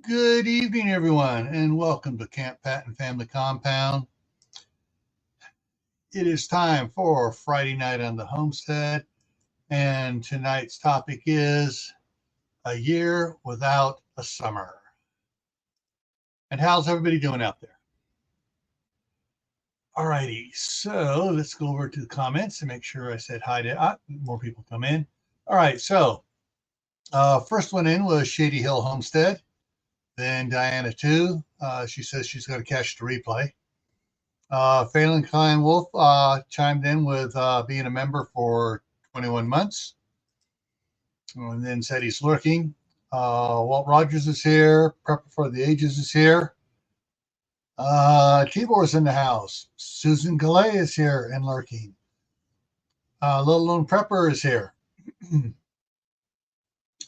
Good evening, everyone, and welcome to Camppatton Family Compound. It is time for Friday night on the Homestead, and tonight's topic is a year without a summer. And how's everybody doing out there? All righty, so let's go over to the comments and make sure I said hi to more people come in. All right, so first one in was Shady Hill Homestead. Then Diana 2, she says she's going to catch the replay. Phelan Klein Wolf chimed in with being a member for 21 months. And then said he's lurking. Walt Rogers is here. Prepper for the Ages is here. Tibor's in the house. Susan Gallet is here and lurking. Little Lone Prepper is here.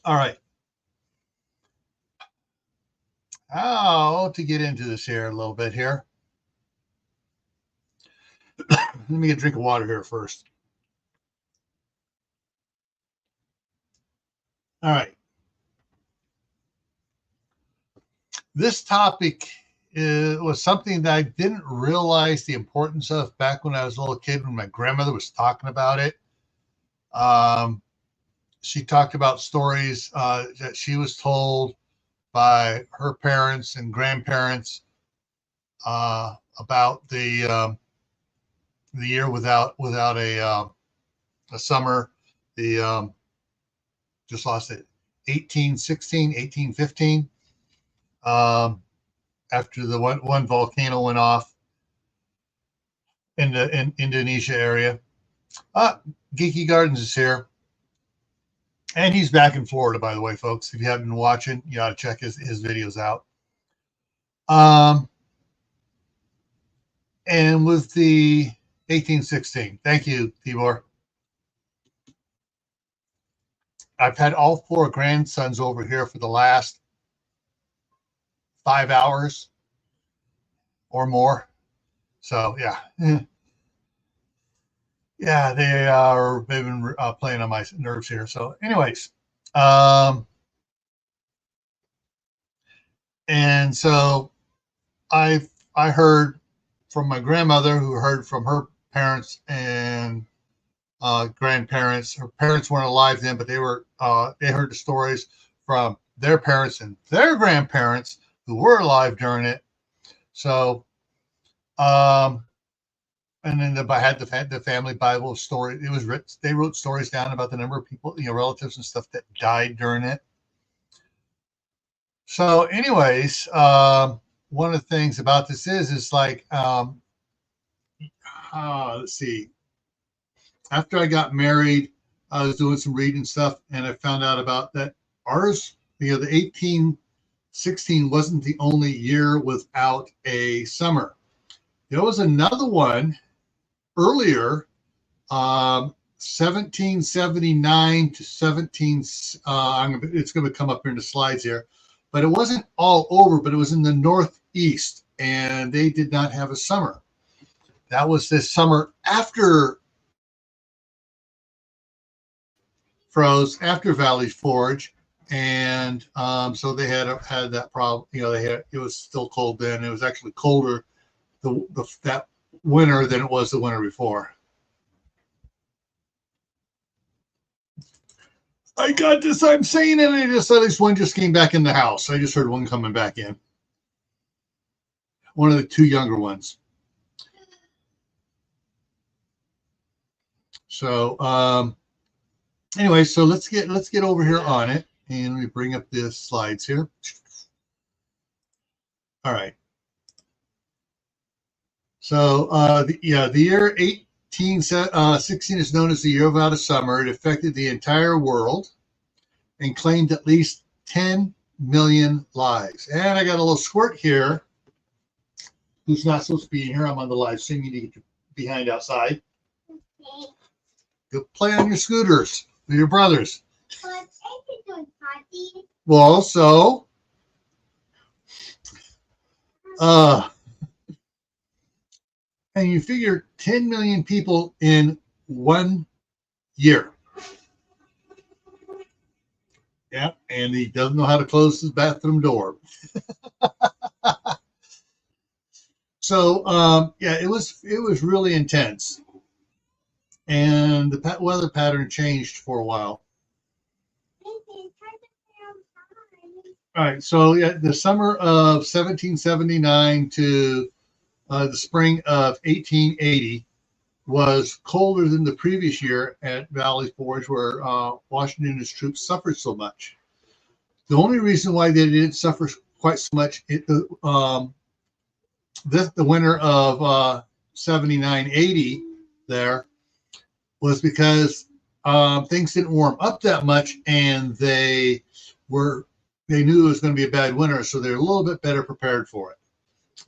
All right. How to get into this here a little bit here. Let me get a drink of water here first. All right. This topic was something that I didn't realize the importance of back when I was a little kid when my grandmother was talking about it. She talked about stories that she was told by her parents and grandparents about the year without a summer. The just lost it, 1816, 1815. After the one volcano went off in the Indonesia area. Geeky Gardens is here. And he's back in Florida, by the way, folks. If you haven't been watching, you ought to check his videos out. And with the 1816, thank you, Tibor. I've had all four grandsons over here for the last 5 hours or more. So, yeah. Yeah, they've been playing on my nerves here. So, anyways, and so I heard from my grandmother, who heard from her parents and grandparents. Her parents weren't alive then, but they heard the stories from their parents and their grandparents who were alive during it. So, and then I had the family Bible story. It was written, they wrote stories down about the number of people, relatives and stuff that died during it. So, anyways, one of the things about this is like, let's see. After I got married, I was doing some reading stuff, and I found out about that ours, the 1816 wasn't the only year without a summer. There was another one earlier, 1779 to 17. It's going to come up here in the slides here, but it wasn't all over. But it was in the Northeast, and they did not have a summer. That was this summer after froze, after Valley Forge, and so they had that problem. It was still cold then. It was actually colder that winter than it was the winter before. I got this. I'm saying it. At least one just came back in the house. I just heard one coming back in. One of the two younger ones. So anyway, so let's get over here on it, and let me bring up the slides here. All right. So the year 1816 is known as the year without a summer. It affected the entire world and claimed at least 10 million lives. And I got a little squirt here who's not supposed to be in here. I'm on the live stream. You need to get behind outside. Okay. Go play on your scooters with your brothers. Well, so and you figure 10 million people in 1 year. Yeah, and he doesn't know how to close his bathroom door. So yeah, it was really intense, and the weather pattern changed for a while. All right, so yeah, the summer of 1779 to the spring of 1880 was colder than the previous year at Valley Forge, where Washington and his troops suffered so much. The only reason why they didn't suffer quite so much, the winter of 79-80 there, was because things didn't warm up that much, and they knew it was going to be a bad winter, so they're a little bit better prepared for it.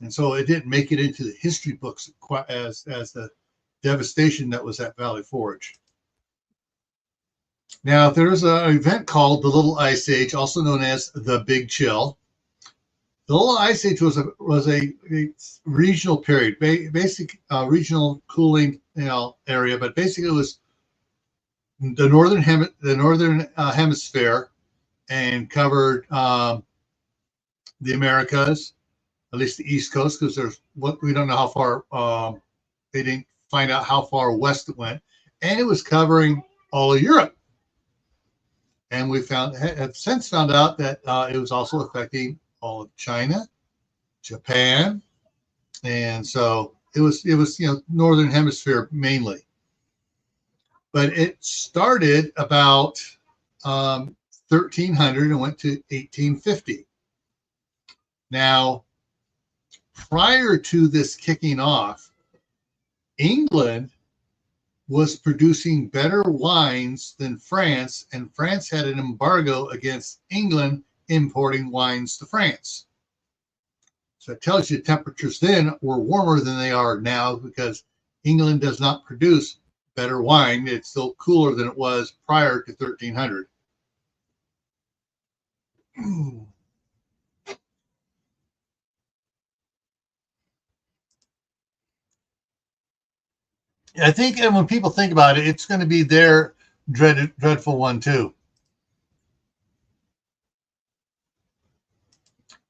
And so it didn't make it into the history books quite as the devastation that was at Valley Forge. Now, there's an event called the Little Ice Age, also known as the Big Chill. The Little Ice Age was a regional period, basic regional cooling area, but basically it was the northern hemisphere, and covered the Americas, at least the East Coast, because we don't know how far they didn't find out how far west it went, and it was covering all of Europe. And we have since found out that it was also affecting all of China, Japan, and so it was northern hemisphere mainly. But it started about 1300 and went to 1850. Now, prior to this kicking off, England was producing better wines than France, and France had an embargo against England importing wines to France. So it tells you temperatures then were warmer than they are now, because England does not produce better wine. It's still cooler than it was prior to 1300. I think, and when people think about it, it's going to be their dreadful one too.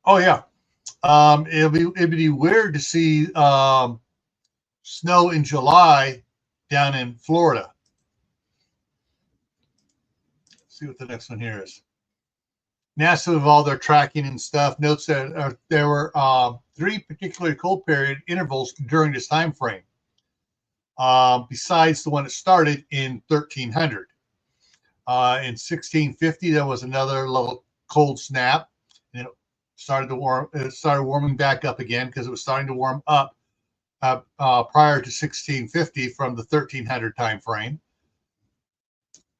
Oh yeah, it'd be weird to see snow in July down in Florida. Let's see what the next one here is. NASA, with all their tracking and stuff, notes that there were 3 particularly cold period intervals during this time frame, besides the one that started in 1300. In 1650, there was another little cold snap, and it started warming back up again, because it was starting to warm up prior to 1650 from the 1300 time frame.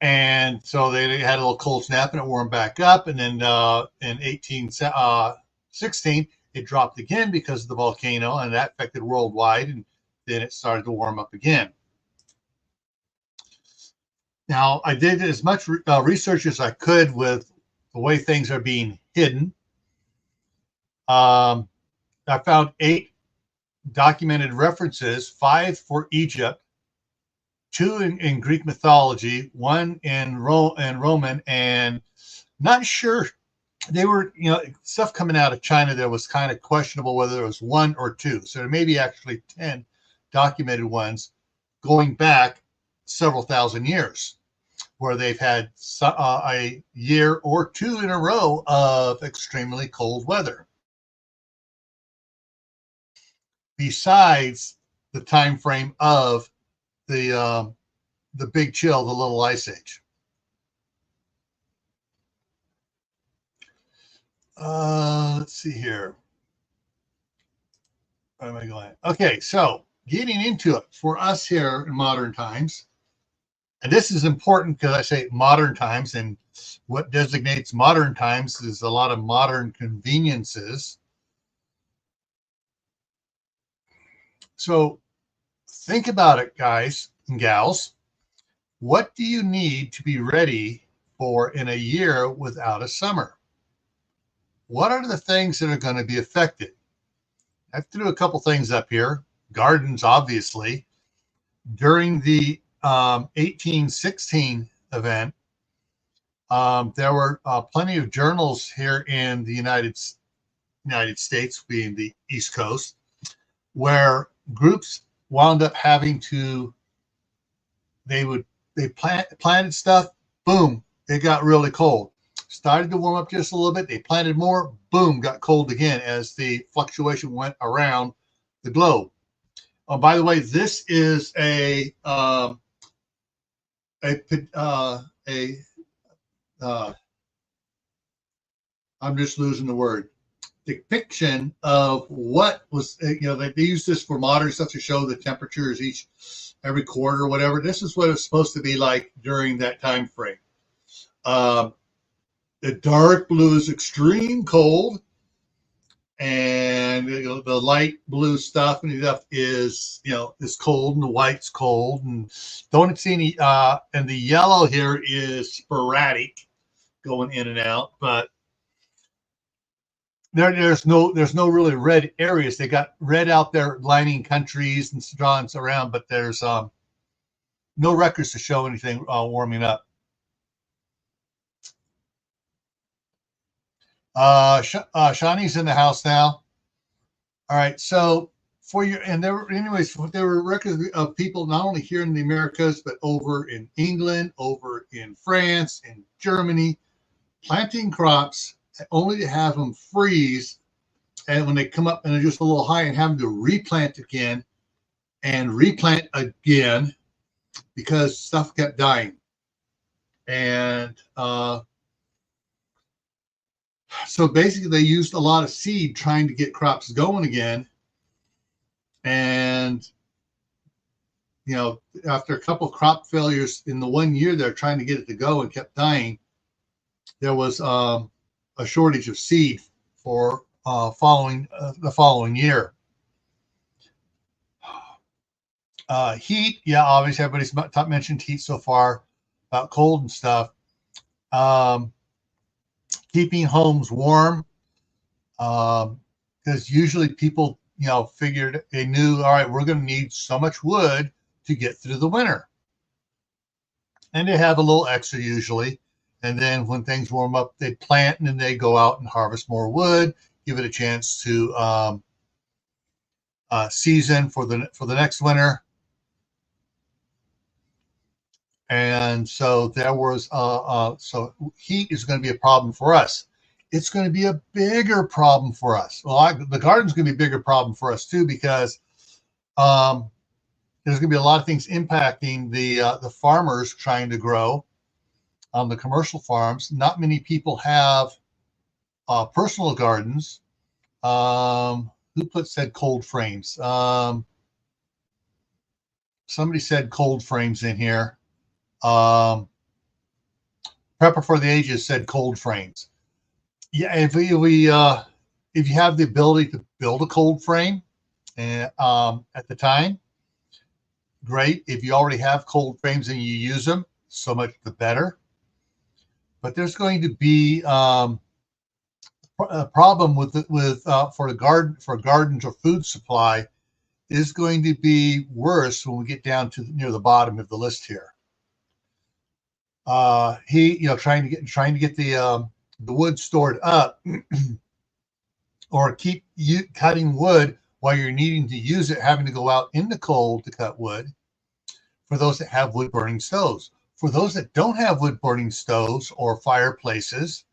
And so they had a little cold snap, and it warmed back up. And then in 1816, it dropped again because of the volcano, and that affected worldwide. And then it started to warm up again. Now, I did as much research as I could with the way things are being hidden. I found 8 documented references, 5 for Egypt, 2 in Greek mythology, 1 in Roman, and not sure. They were, stuff coming out of China that was kind of questionable whether there was 1 or 2. So there may be actually 10 documented ones going back several thousand years, where they've had a year or 2 in a row of extremely cold weather, besides the time frame of the Big Chill, the Little Ice Age. Let's see here. Where am I going? Okay, so getting into it for us here in modern times, and this is important because I say modern times, and what designates modern times is a lot of modern conveniences. So think about it, guys and gals. What do you need to be ready for in a year without a summer? What are the things that are going to be affected? I threw a couple things up here. Gardens, obviously. During the 1816 event, There were plenty of journals here in the United States, being the East Coast, where groups wound up having to, they planted stuff, boom, it got really cold. Started to warm up just a little bit, they planted more, boom, got cold again as the fluctuation went around the globe. Oh, by the way, this is I'm just losing the word, depiction of what was, they use this for modern stuff to show the temperatures every quarter or whatever. This is what it's supposed to be like during that time frame. The dark blue is extreme cold, and the light blue stuff and stuff is cold, and the white's cold, and don't see any. And the yellow here is sporadic, going in and out, but there's no really red areas. They got red out there lining countries and drawings around, but there's no records to show anything warming up. Shawnee's in the house now. All right, so there were records of people not only here in the Americas, but over in England, over in France, in Germany, planting crops only to have them freeze, and when they come up and they're just a little high, and having to replant again and replant again because stuff kept dying. And so basically they used a lot of seed trying to get crops going again. And after a couple of crop failures in the 1 year they're trying to get it to go and kept dying, there was a shortage of seed for the following year. Heat, yeah, obviously everybody's mentioned heat so far, about cold and stuff. Keeping homes warm, because usually people figured, they knew, all right, we're going to need so much wood to get through the winter, and they have a little extra usually. And then when things warm up, they plant, and then they go out and harvest more wood, give it a chance to season for the next winter. And so there was so heat is going to be a problem for us. It's going to be a bigger problem for us. Well, the garden's going to be a bigger problem for us too, because there's going to be a lot of things impacting the farmers trying to grow on the commercial farms. Not many people have personal gardens. Who said cold frames? Somebody said cold frames in here. Prepper for the Ages said cold frames. Yeah, if you have the ability to build a cold frame at the time, great. If you already have cold frames and you use them, so much the better. But there's going to be a problem for gardens or food supply is going to be worse when we get down to near the bottom of the list here. Trying to get the wood stored up, or keep cutting wood while you're needing to use it, having to go out in the cold to cut wood. For those that have wood burning stoves, for those that don't have wood burning stoves or fireplaces,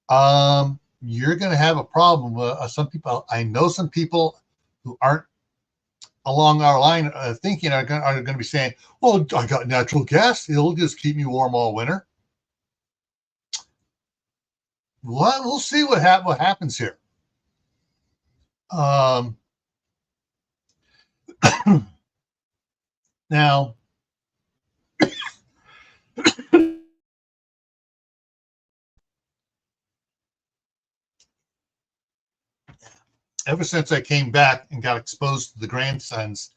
you're going to have a problem. I know some people who aren't along our line thinking are going to be saying, well, I got natural gas, it'll just keep me warm all winter. We'll see what happens here. Now, ever since I came back and got exposed to the grandsons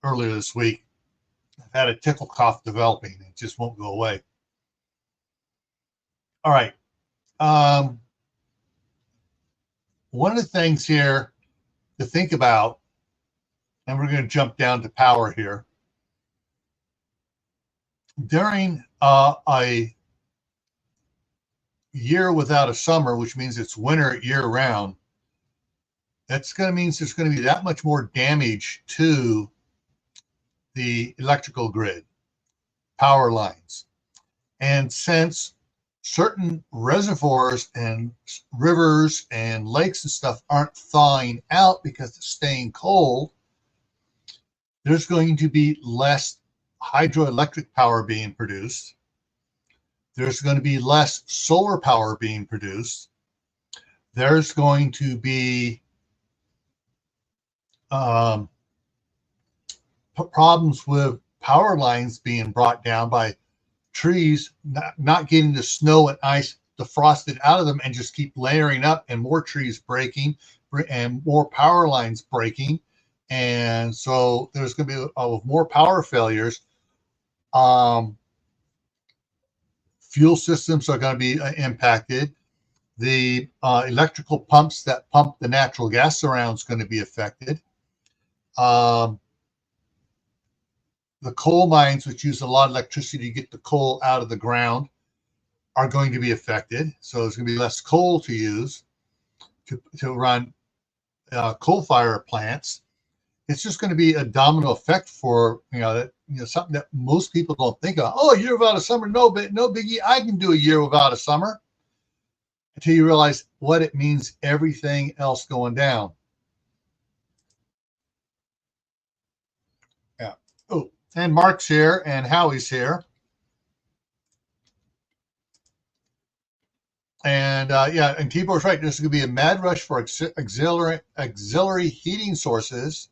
earlier this week, I've had a tickle cough developing. It just won't go away. All right. One of the things here to think about, and we're going to jump down to power here. During a year without a summer, which means it's winter year round, that's going to mean there's going to be that much more damage to the electrical grid, power lines. And since certain reservoirs and rivers and lakes and stuff aren't thawing out because it's staying cold, there's going to be less hydroelectric power being produced. There's going to be less solar power being produced. There's going to be problems with power lines being brought down by trees not getting the snow and ice defrosted out of them and just keep layering up, and more trees breaking and more power lines breaking. And so there's going to be more power failures. Fuel systems are going to be impacted. The electrical pumps that pump the natural gas around is going to be affected. The coal mines, which use a lot of electricity to get the coal out of the ground, are going to be affected. So there's going to be less coal to use to run coal-fired plants. It's just going to be a domino effect for something that most people don't think of. Oh, a year without a summer, no biggie. I can do a year without a summer. Until you realize what it means, everything else going down. Yeah. Oh, and Mark's here and Howie's here. And yeah, and Tibor's right. There's going to be a mad rush for auxiliary heating sources.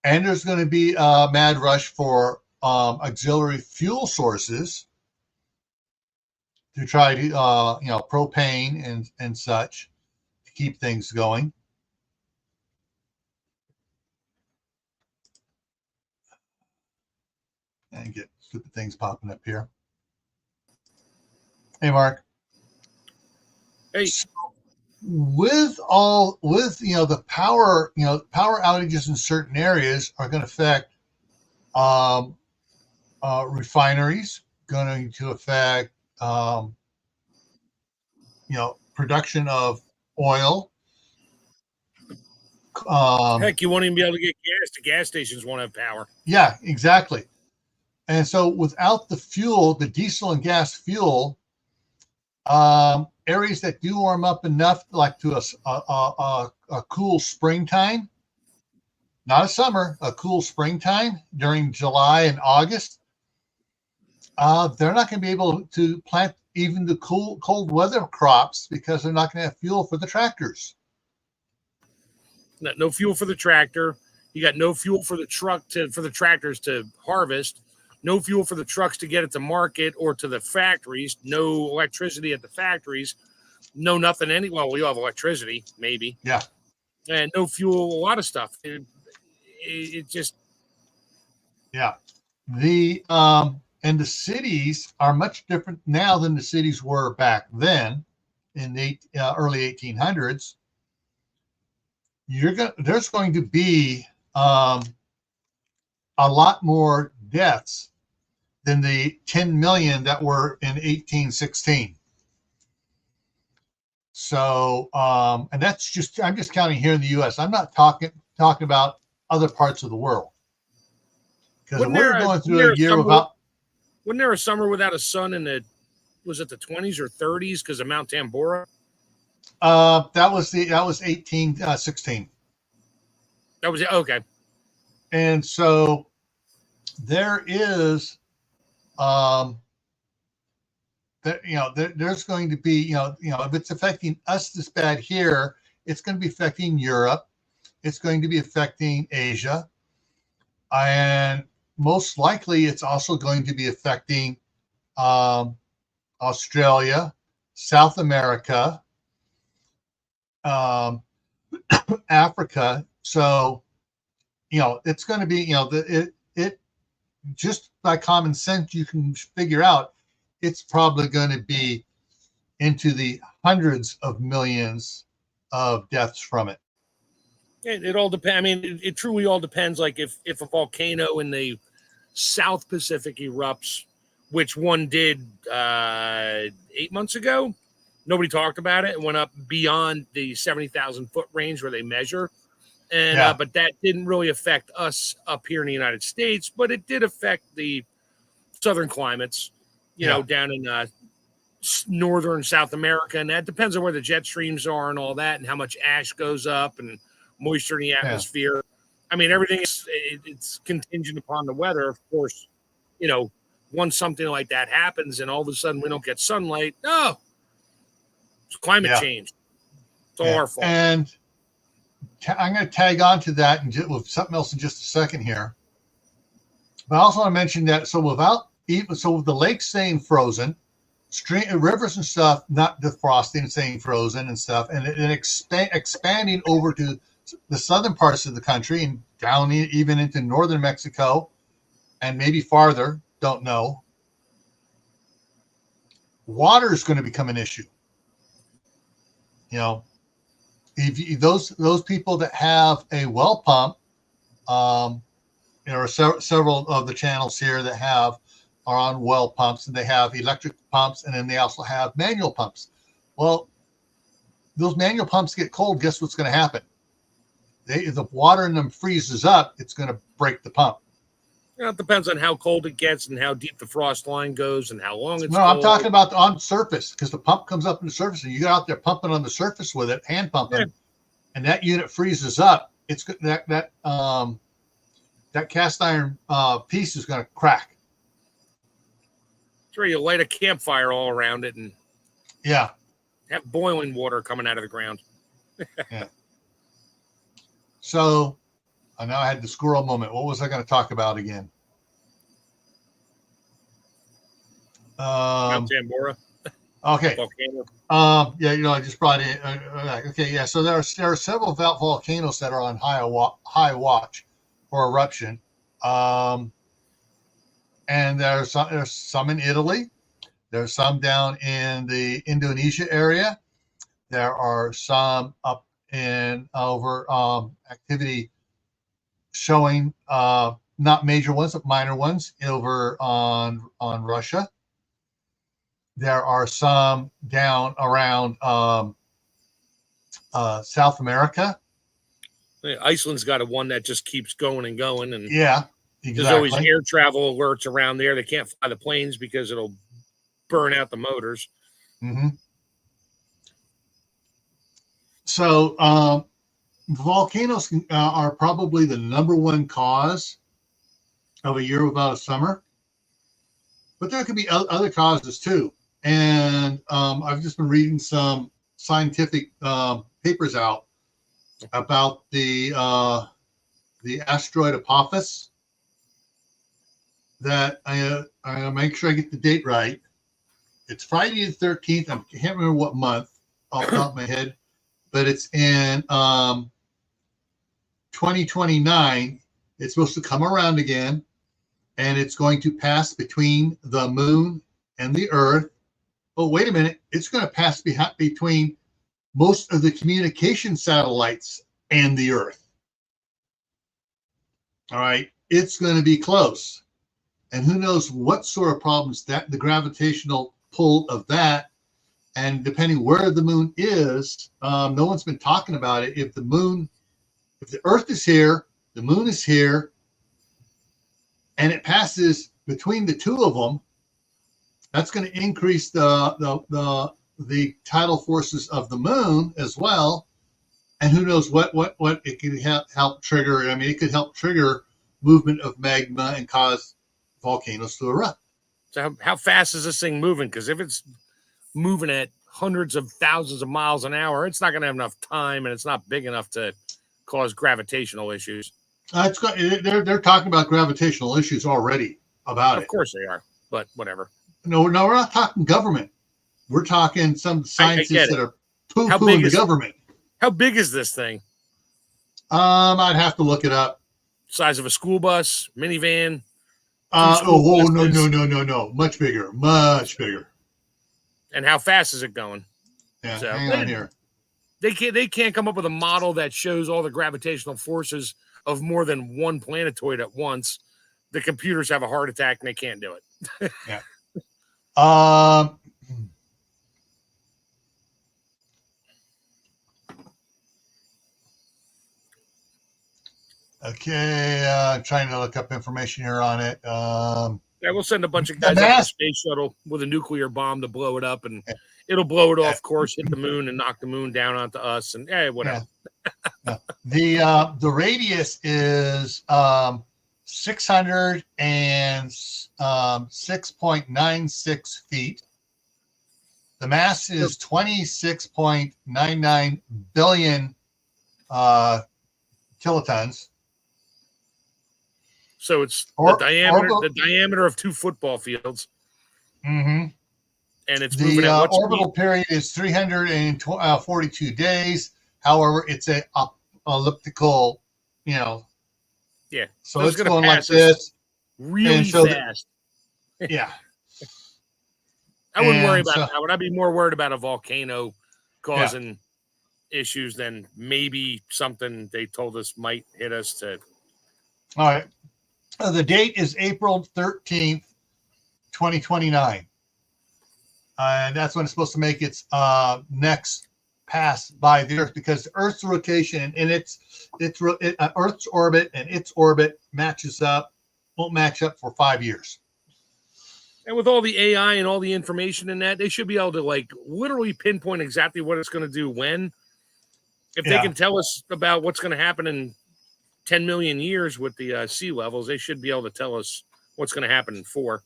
And there's going to be a mad rush for auxiliary fuel sources to try to, propane and such to keep things going. And get stupid things popping up here. Hey, Mark. Hey. So with the power, power outages in certain areas are going to affect refineries, going to affect production of oil. Heck, you won't even be able to get gas. The gas stations won't have power. Yeah, exactly. And so without the fuel, the diesel and gas fuel, areas that do warm up enough, like to a cool springtime, not a summer, a cool springtime during July and August, they're not going to be able to plant even the cold weather crops because they're not going to have fuel for the tractors. No fuel for the tractor. You got no fuel for the for the tractors to harvest. No fuel for the trucks to get it to market or to the factories. No electricity at the factories. No nothing. Well, we all have electricity, maybe. Yeah. And no fuel, a lot of stuff. It just. Yeah. And the cities are much different now than the cities were back then in the early 1800s. There's going to be a lot more deaths than the 10 million that were in 1816. So, and that's just, I'm just counting here in the U.S. I'm not talking about other parts of the world. Because we're going through a year without. Wasn't there a summer without a sun was it the 20s or 30s because of Mount Tambora? That was 1816. That was it. Okay. And so there is, there's going to be, if it's affecting us this bad here, it's going to be affecting Europe. It's going to be affecting Asia. And most likely it's also going to be affecting Australia, South America, Africa. So, it's going to be, it just by common sense, you can figure out it's probably going to be into the hundreds of millions of deaths from it. It all depends. I mean, it truly all depends. Like if a volcano in the South Pacific erupts, which one did 8 months ago. Nobody talked about it. It went up beyond the 70,000 foot range where they measure. And but that didn't really affect us up here in the United States, but it did affect the southern climates, you know, down in northern South America. And that depends on where the jet streams are and all that, and how much ash goes up and moisture in the atmosphere. I mean, everything is it's contingent upon the weather, of course. You know, once something like that happens and all of a sudden we don't get sunlight, no, it's climate change. It's all our fault. And I'm going to tag on to that and with something else in just a second here. But I also want to mention that so with the lakes staying frozen, rivers and stuff not defrosting, staying frozen and stuff, and expanding over to the southern parts of the country and down even into northern Mexico and maybe farther, don't know. Water is going to become an issue. You know, if those people that have a well pump, there are several of the channels here that are on well pumps, and they have electric pumps, and then they also have manual pumps. Well, those manual pumps get cold. Guess what's going to happen? If the water in them freezes up, it's going to break the pump. Yeah, it depends on how cold it gets and how deep the frost line goes and how long it's No, I'm talking about on surface, because the pump comes up in the surface and you get out there pumping on the surface with it, hand pumping, and that unit freezes up. It's that cast iron piece is going to crack. Sure, you light a campfire all around it and have boiling water coming out of the ground. So now I had the squirrel moment. What was I going to talk about again? Tambora. Okay. Volcano. I just brought in. Okay, yeah. So there are several volcanoes that are on high watch for eruption, and there's some in Italy. There's some down in the Indonesia area. There are some up in activity showing not major ones, but minor ones over on Russia. There are some down around South America. Iceland's got one that just keeps going and going, and exactly. There's always air travel alerts around there. They can't fly the planes because it'll burn out the motors. Mm-hmm. So volcanoes are probably the number one cause of a year without a summer, but there could be other causes too. And I've just been reading some scientific papers out about the asteroid Apophis. That I make sure I get the date right. It's Friday the 13th. I can't remember what month off the top of my head, but it's in 2029. It's supposed to come around again, and it's going to pass between the moon and the Earth. Oh, wait a minute. It's going to pass between most of the communication satellites and the Earth. All right. It's going to be close. And who knows what sort of problems that the gravitational pull of that, and depending where the moon is, no one's been talking about it. If the Earth is here, the moon is here, and it passes between the two of them, that's going to increase the tidal forces of the moon as well. And who knows what it can help trigger. I mean, it could help trigger movement of magma and cause volcanoes to erupt. So how fast is this thing moving? Because if it's moving at hundreds of thousands of miles an hour, it's not going to have enough time, and it's not big enough to cause gravitational issues. They're talking about gravitational issues already about it. Of course they are, but whatever. No, we're not talking government. We're talking some scientists that are poo-pooing the government. How big is this thing? I'd have to look it up. Size of a school bus, minivan? No. Much bigger. And how fast is it going? Yeah, so, hang on here. They can't come up with a model that shows all the gravitational forces of more than one planetoid at once. The computers have a heart attack and they can't do it. Yeah. Um, okay, trying to look up information here on it. Yeah, we'll send a bunch of guys up in the space shuttle with a nuclear bomb to blow it up, and it'll blow it off course, hit the moon, and knock the moon down onto us, and whatever. Yeah. The radius is 606.96 feet. The mass is 26.99 billion kilotons. So it's the diameter of 2 football fields. Mm-hmm. And it's the orbital period is 342 days. However, it's a elliptical, Yeah. So it's going like this. Really fast. Yeah. I wouldn't worry about that. Would I be more worried about a volcano causing issues than maybe something they told us might hit us to? All right. The date is April 13th, 2029. And that's when it's supposed to make its next pass by the Earth, because the Earth's rotation and Earth's orbit and its orbit won't match up for 5 years. And with all the AI and all the information in that, they should be able to literally pinpoint exactly what it's going to do when. If they can tell us about what's going to happen in 10 million years with the sea levels, they should be able to tell us what's going to happen in 4.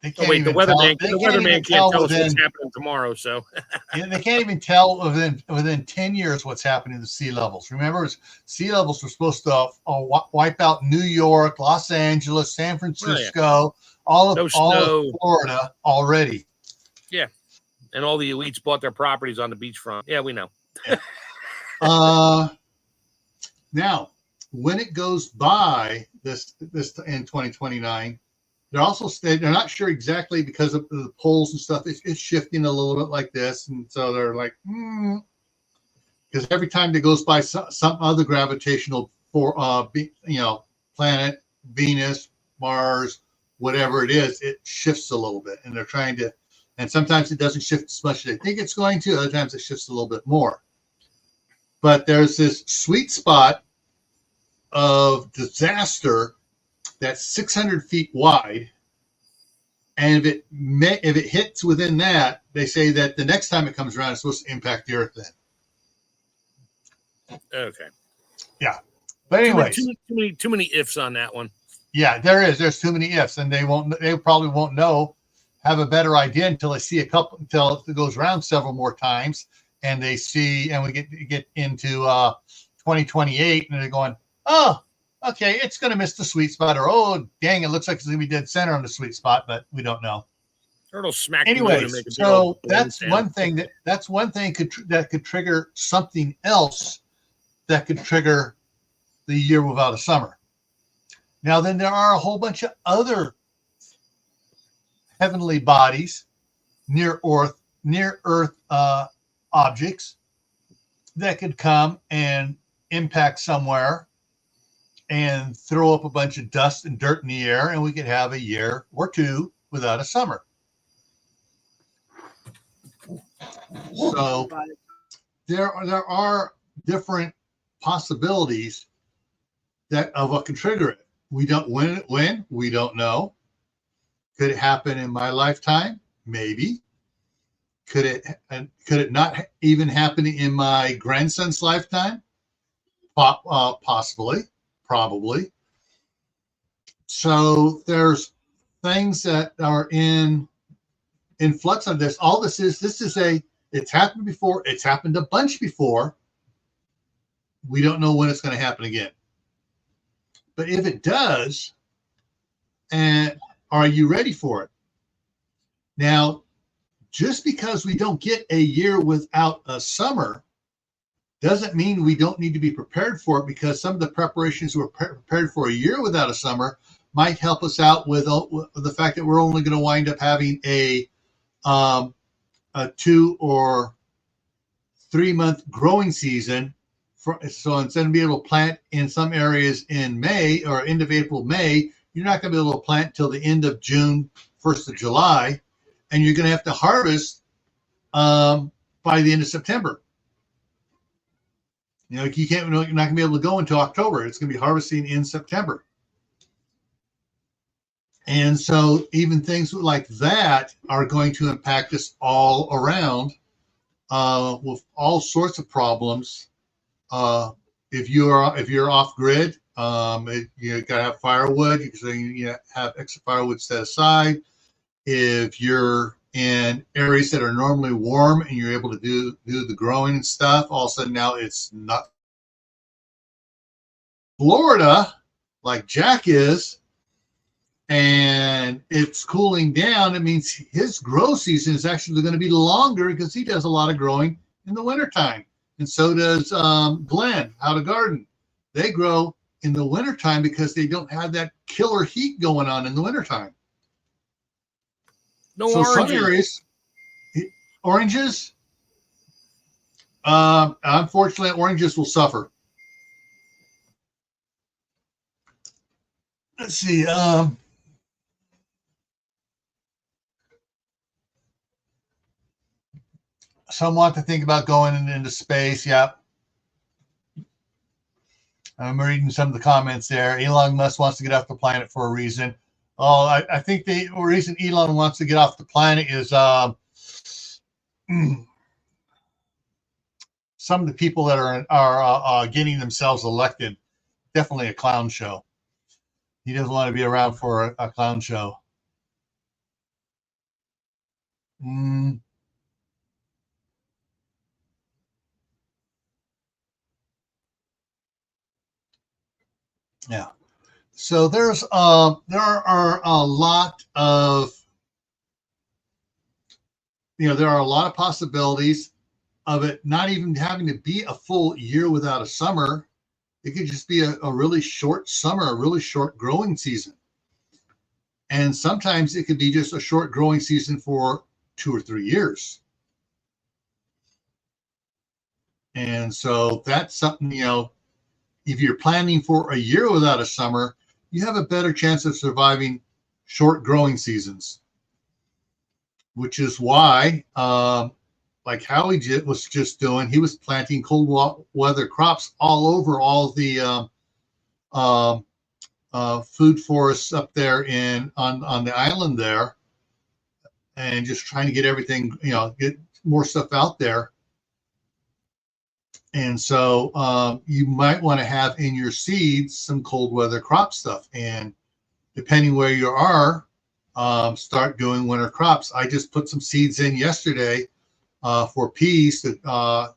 The weatherman can't tell us what's happening tomorrow. So they can't even tell within 10 years what's happening to sea levels. Remember, sea levels were supposed to wipe out New York, Los Angeles, San Francisco, all of Florida already. Yeah, and all the elites bought their properties on the beachfront. Yeah, we know. Now, when it goes by this in 2029. They're not sure exactly because of the poles and stuff. It's shifting a little bit like this, and so they're like, because every time it goes by some other gravitational planet, Venus, Mars, whatever it is, it shifts a little bit, and they're trying to. And sometimes it doesn't shift as much as they think it's going to. Other times it shifts a little bit more. But there's this sweet spot of disaster that's 600 feet wide, and if it hits within that, they say that the next time it comes around, it's supposed to impact the Earth then. Okay. Yeah, but anyway, too many ifs on that one. Yeah, there is. There's too many ifs, and they probably won't have a better idea until they see until it goes around several more times, and they see, and we get into 2028, and they're going, oh. Okay, it's going to miss the sweet spot, or oh, dang, it looks like it's going to be dead center on the sweet spot, but we don't know. Or it'll smack. Anyway, so that's one thing that could trigger something else that could trigger the year without a summer. Now, then there are a whole bunch of other heavenly bodies near Earth objects that could come and impact somewhere and throw up a bunch of dust and dirt in the air, and we could have a year or two without a summer. So there are different possibilities of what can trigger it. We don't when we don't know. Could it happen in my lifetime? Maybe. Could it not even happen in my grandson's lifetime? Possibly. Probably. So there's things that are in flux on this. All this is it's happened before. It's happened a bunch before. We don't know when it's going to happen again. But if it does, and are you ready for it? Now, just because we don't get a year without a summer doesn't mean we don't need to be prepared for it, because some of the preparations we're prepared for a year without a summer might help us out with the fact that we're only going to wind up having a 2 or 3 month growing season. So instead of being able to plant in some areas in May or end of April, May, you're not going to be able to plant till the end of June, 1st of July. and you're going to have to harvest by the end of September. You know, you're not going to be able to go until October. It's going to be harvesting in September. And so even things like that are going to impact us all around with all sorts of problems. If you're off grid, you got to have firewood. So you have extra firewood set aside. If you're in areas that are normally warm and you're able to do the growing and stuff, all of a sudden now it's not. Florida, like Jack is, and it's cooling down, it means his grow season is actually going to be longer because he does a lot of growing in the wintertime. And so does Glenn, How to Garden. They grow in the wintertime because they don't have that killer heat going on in the wintertime. No so oranges. Some areas, oranges, unfortunately, oranges will suffer. Let's see. Some want to think about going into space. Yep. I'm reading some of the comments there. Elon Musk wants to get off the planet for a reason. Oh, I think the reason Elon wants to get off the planet is some of the people that are getting themselves elected. Definitely a clown show. He doesn't want to be around for a clown show. Yeah. So there are a lot of there are a lot of possibilities of it not even having to be a full year without a summer. It could just be a really short summer, a really short growing season. And sometimes it could be just a short growing season for 2 or 3 years. And so that's something, if you're planning for a year without a summer, you have a better chance of surviving short growing seasons, which is why, like Howie was just doing, he was planting cold weather crops all over all the food forests up there on the island there, and just trying to get everything, get more stuff out there. And so you might want to have in your seeds some cold weather crop stuff. And depending where you are, start doing winter crops. I just put some seeds in yesterday for peas to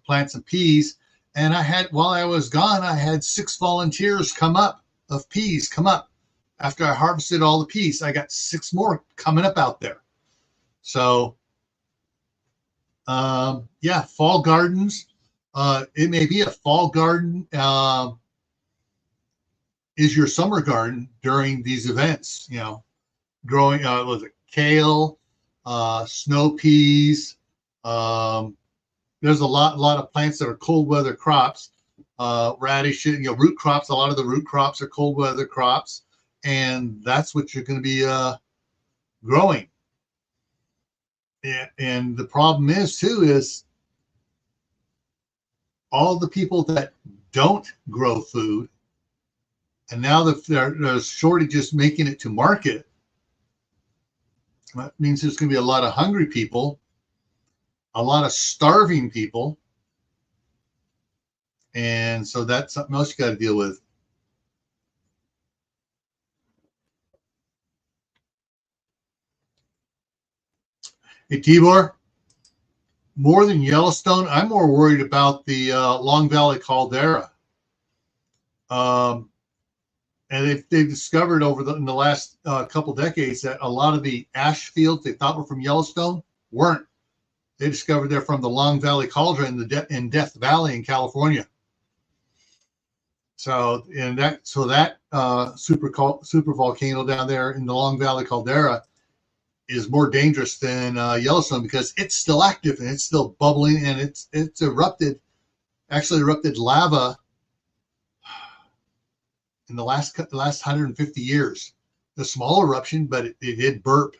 plant some peas. And while I was gone, I had 6 volunteers come up after I harvested all the peas. I got 6 more coming up out there. So fall gardens. It may be a fall garden is your summer garden during these events. Growing kale, snow peas. There's a lot of plants that are cold weather crops. Radishes, root crops. A lot of the root crops are cold weather crops, and that's what you're going to be growing. And the problem is all the people that don't grow food, and now that there's shortages making it to market, that means there's going to be a lot of hungry people, a lot of starving people, and so that's something else you got to deal with. Hey, Tibor, more than Yellowstone, I'm more worried about the Long Valley caldera. And they've discovered in the last couple decades that a lot of the ash fields they thought were from Yellowstone weren't. They discovered they're from the Long Valley caldera in Death Valley in California. So that super volcano down there in the Long Valley caldera is more dangerous than Yellowstone because it's still active and it's still bubbling, and it's erupted lava in the last 150 years. A small eruption, but it did burp.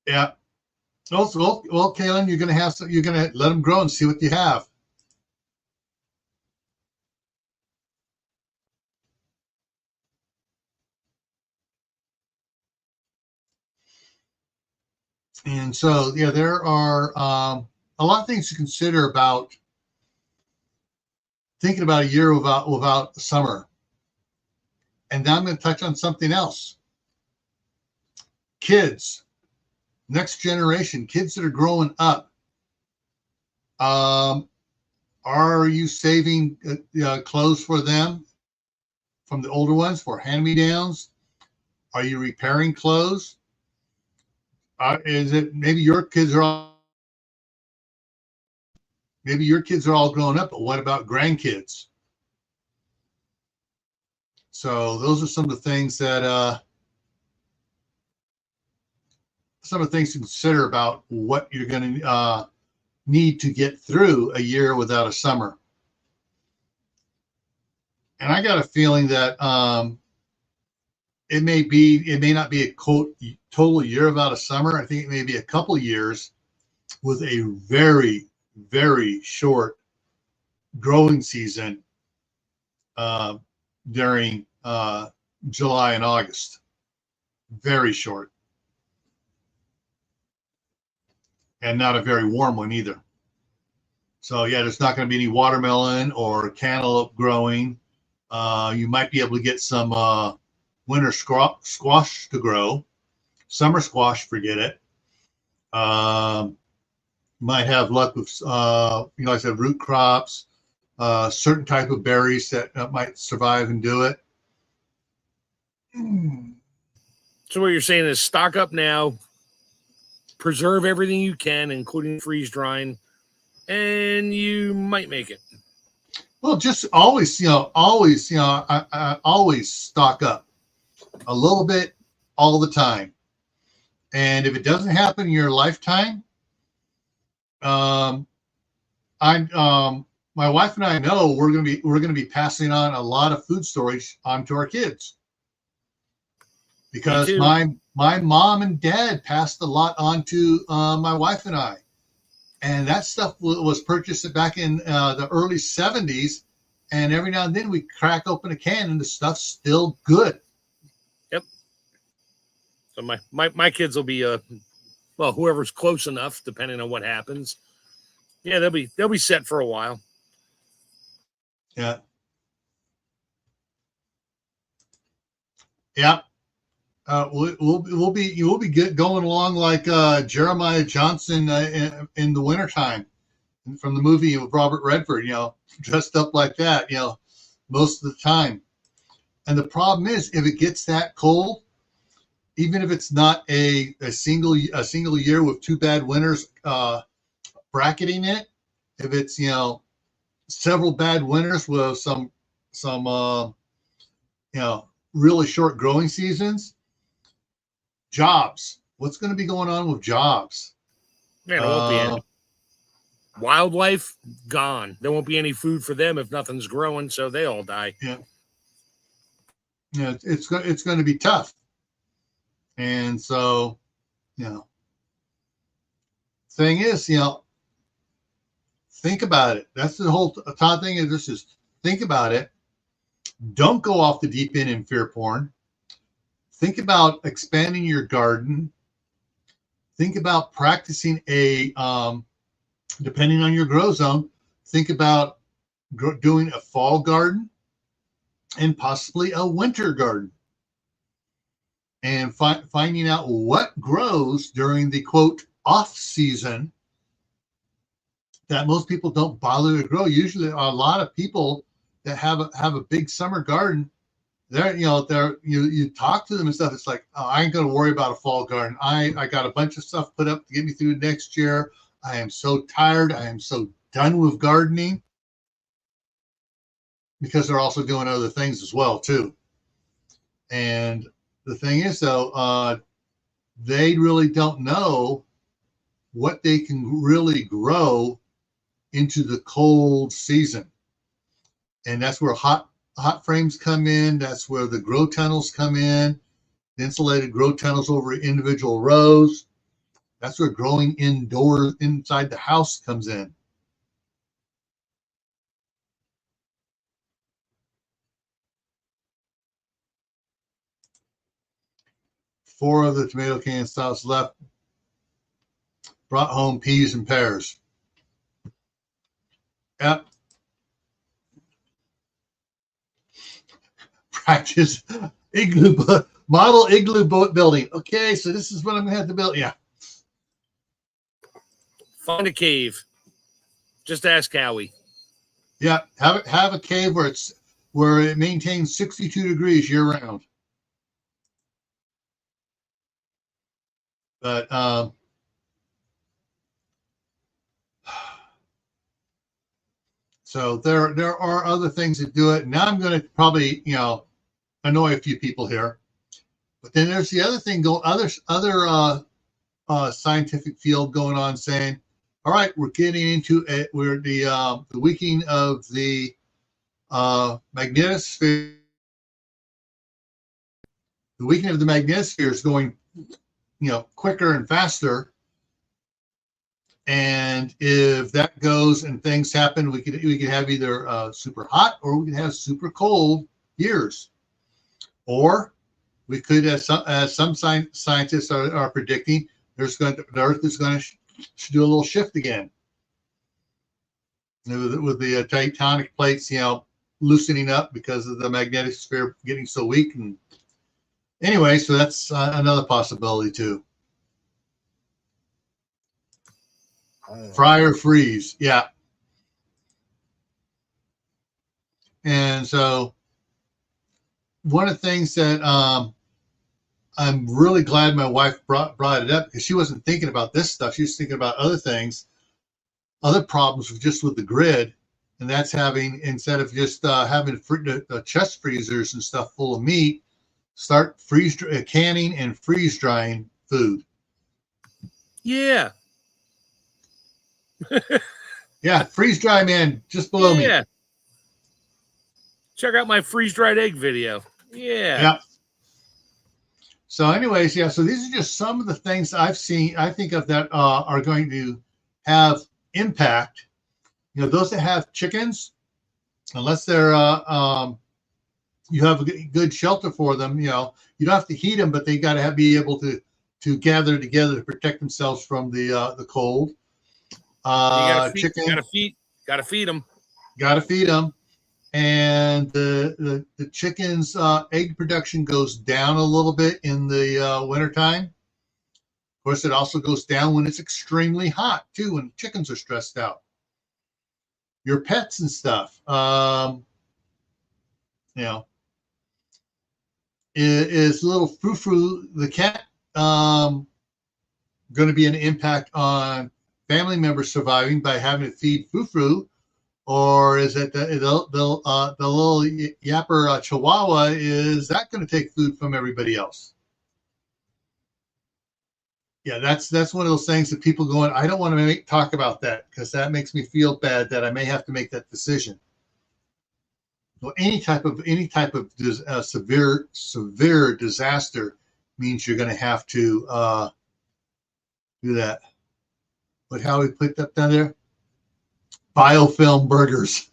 Yeah. Well, Kaylin, you're gonna have some. You're gonna let them grow and see what you have. And so, yeah, there are a lot of things to consider about thinking about a year without summer. And now I'm going to touch on something else. Kids, next generation, kids that are growing up. Are you saving clothes for them from the older ones for hand-me-downs? Are you repairing clothes? Is it maybe your kids are all grown up, but what about grandkids? So those are some of the things that to consider about what you're going to need to get through a year without a summer. And I got a feeling that it may not be a quote total year without a summer. I think it may be a couple years with a very, very short growing season during July and August. Very short. And not a very warm one either. So yeah, there's not going to be any watermelon or cantaloupe growing. You might be able to get some winter squash to grow. Summer squash, forget it. Might have luck with like I said, root crops, certain type of berries that might survive and do it. So what you're saying is stock up now, preserve everything you can, including freeze drying, and you might make it. Well, just always stock up a little bit all the time. And if it doesn't happen in your lifetime, my wife and I know we're gonna be passing on a lot of food storage onto our kids, because my mom and dad passed a lot on to my wife and I, and that stuff was purchased back in the early 70s, and every now and then we crack open a can and the stuff's still good. Yep. So my kids will be well, whoever's close enough, depending on what happens. Yeah, they'll be set for a while. Yeah. Yeah. We'll be good going along like Jeremiah Johnson in the wintertime from the movie with Robert Redford, dressed up like that, most of the time. And the problem is, if it gets that cold, even if it's not a single year with two bad winters bracketing it, if it's several bad winters with some really short growing seasons, jobs. What's going to be going on with jobs? Man, it won't be any. Wildlife gone. There won't be any food for them if nothing's growing, so they all die. Yeah. Yeah, it's going to be tough. And so, thing is, think about it. That's the whole Todd thing is, this is think about it. Don't go off the deep end in fear porn. Think about expanding your garden. Think about practicing depending on your grow zone, think about doing a fall garden and possibly a winter garden, and finding out what grows during the quote off season that most people don't bother to grow. Usually a lot of people that have a big summer garden, you talk to them and stuff. It's like, oh, I ain't going to worry about a fall garden. I got a bunch of stuff put up to get me through next year. I am so tired. I am so done with gardening, because they're also doing other things as well too. And the thing is, though, they really don't know what they can really grow into the cold season. And that's where hot frames come in. That's where the grow tunnels come in, the insulated grow tunnels over individual rows. That's where growing indoors inside the house comes in. Four of the tomato can styles left. Brought home peas and pears. Yep. Practice model igloo boat building. Okay, so this is what I'm gonna have to build. Yeah. Find a cave. Just ask Howie. Yeah, have a cave where it maintains 62 degrees year round. But so there are other things that do it. Now I'm going to probably annoy a few people here, but then there's the other thing other scientific field going on saying, all right, we're getting into it. We're the weakening of the magnetosphere. The weakening of the magnetosphere is going quicker and faster. And if that goes and things happen, we could have either super hot or we could have super cold years, or we could, as some scientists are predicting, the Earth is going to do a little shift again with the tectonic plates, loosening up because of the magnetic sphere getting so weak. And anyway, so that's another possibility too. Fry or freeze, yeah. And so one of the things that I'm really glad my wife brought it up, because she wasn't thinking about this stuff. She was thinking about other things, other problems just with the grid. And that's instead of just having chest freezers and stuff full of meat, start canning and freeze drying food. Yeah. Yeah, freeze dry man just below me. Yeah. Check out my freeze dried egg video. Yeah. Yeah. So anyways, yeah, so these are just some of the things I think of that are going to have impact. Those that have chickens, unless they're you have a good shelter for them, you don't have to heat them, but they got to be able to gather together to protect themselves from the cold. Chicken, gotta feed them. Gotta feed them. And the chicken's egg production goes down a little bit in the wintertime. Of course, it also goes down when it's extremely hot too, when chickens are stressed out. Your pets and stuff, is little frou-frou, the cat, going to be an impact on family members surviving by having to feed frou-frou, or is it the little yapper chihuahua? Is that going to take food from everybody else? Yeah, that's one of those things that people going, I don't want to talk about that because that makes me feel bad that I may have to make that decision. Well, any type of severe disaster means you're going to have to do that. But how we put that down there? Biofilm burgers.